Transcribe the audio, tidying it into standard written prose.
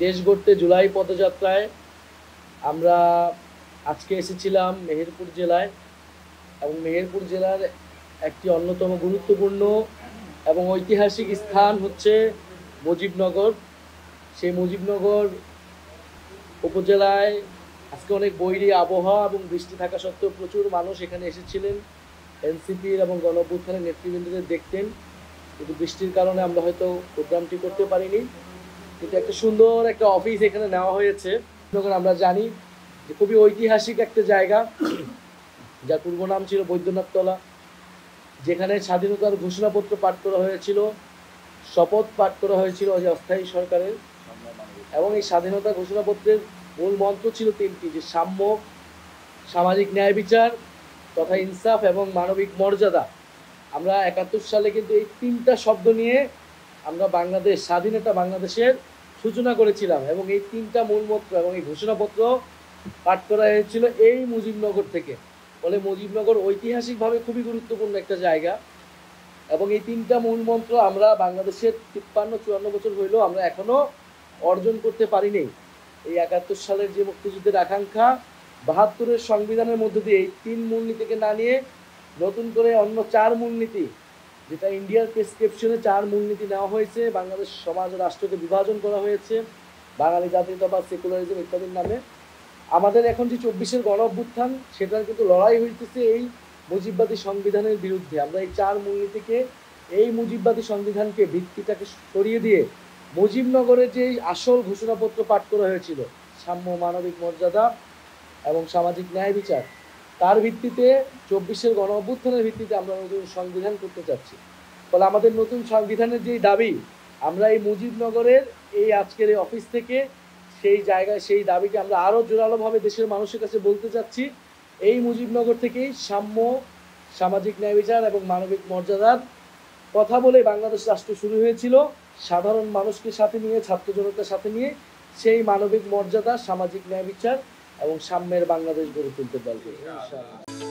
দেশ গড়তে জুলাই পদযাত্রায় আমরা আজকে এসেছিলাম মেহেরপুর জেলায় এবং মেহেরপুর জেলার একটি অন্যতম গুরুত্বপূর্ণ এবং ঐতিহাসিক স্থান হচ্ছে মুজিবনগর। সেই মুজিবনগর উপজেলায় আজকে অনেক বৈরী আবহাওয়া এবং বৃষ্টি থাকা সত্ত্বেও প্রচুর মানুষ এখানে এসেছিলেন এনসিপির এবং গণঅভ্যুত্থানের নেতৃবৃন্দদের দেখতেন, কিন্তু বৃষ্টির কারণে আমরা হয়তো প্রোগ্রামটি করতে পারিনি। কিন্তু একটা সুন্দর একটা অফিস এখানে নেওয়া হয়েছে। আমরা জানি যে খুবই ঐতিহাসিক একটা জায়গা, যার পূর্ব নাম ছিল বৈদ্যনাথতলা, যেখানে স্বাধীনতার ঘোষণাপত্র পাঠ করা হয়েছিল, শপথ পাঠ করা হয়েছিল যে অস্থায়ী সরকারের। এবং এই স্বাধীনতা ঘোষণাপত্রের মূল মন্ত্র ছিল তিনটি, যে সাম্য, সামাজিক ন্যায় বিচার তথা ইনসাফ এবং মানবিক মর্যাদা। আমরা ৭১ সালে কিন্তু এই তিনটা শব্দ নিয়ে আমরা স্বাধীনতা বাংলাদেশের সূচনা করেছিলাম এবং এই তিনটা মূল মন্ত্র এবং এই ঘোষণাপত্র পাঠ করা হয়েছিল এই মুজিবনগর থেকে। ফলে মুজিবনগর ঐতিহাসিকভাবে খুবই গুরুত্বপূর্ণ একটা জায়গা এবং এই তিনটা মূল মন্ত্র আমরা বাংলাদেশের ৫৩-৫৪ বছর হইলেও আমরা এখনো অর্জন করতে পারিনি। এই ৭১ সালের যে মুক্তিযুদ্ধের আকাঙ্ক্ষা, ৭২-এর সংবিধানের মধ্যে দিয়ে এই ৩ মূলনীতিকে না নিয়ে নতুন করে অন্য ৪ মূলনীতি, যেটা ইন্ডিয়ার প্রেসক্রিপশনে ৪ মূলনীতি নেওয়া হয়েছে, বাংলাদেশ সমাজ ও রাষ্ট্রকে বিভাজন করা হয়েছে বাঙালি জাতীয়তাবাদ, সেকুলারিজম ইত্যাদির নামে। আমাদের এখন যে ২৪-এর গণ অভ্যুত্থান, সেটার কিন্তু লড়াই হইতেছে এই মুজিববাদী সংবিধানের বিরুদ্ধে। আমরা এই ৪ মূলনীতিকে, এই মুজিববাদী সংবিধানকে, ভিত্তিটাকে সরিয়ে দিয়ে মুজিবনগরের যে আসল ঘোষণাপত্র পাঠ করা হয়েছিল, সাম্য, মানবিক মর্যাদা এবং সামাজিক ন্যায় বিচার, তার ভিত্তিতে ২৪-এর গণ অভ্যুত্থানের ভিত্তিতে আমরা নতুন সংবিধান করতে চাচ্ছি। ফলে আমাদের নতুন সংবিধানের যেই দাবি, আমরা এই মুজিবনগরের এই আজকের এই অফিস থেকে সেই জায়গায় সেই দাবিকে আমরা আরও জোরালোভাবে দেশের মানুষের কাছে বলতে চাচ্ছি। এই মুজিবনগর থেকেই সাম্য, সামাজিক ন্যায় বিচার এবং মানবিক মর্যাদার কথা বলে বাংলাদেশ রাষ্ট্র শুরু হয়েছিল। সাধারণ মানুষকে সাথে নিয়ে, ছাত্র জনতার সাথে নিয়ে সেই মানবিক মর্যাদা, সামাজিক ন্যায় বিচার এবং সাম্যের বাংলাদেশ গড়ে তুলতে পারবে ইনশাআল্লাহ।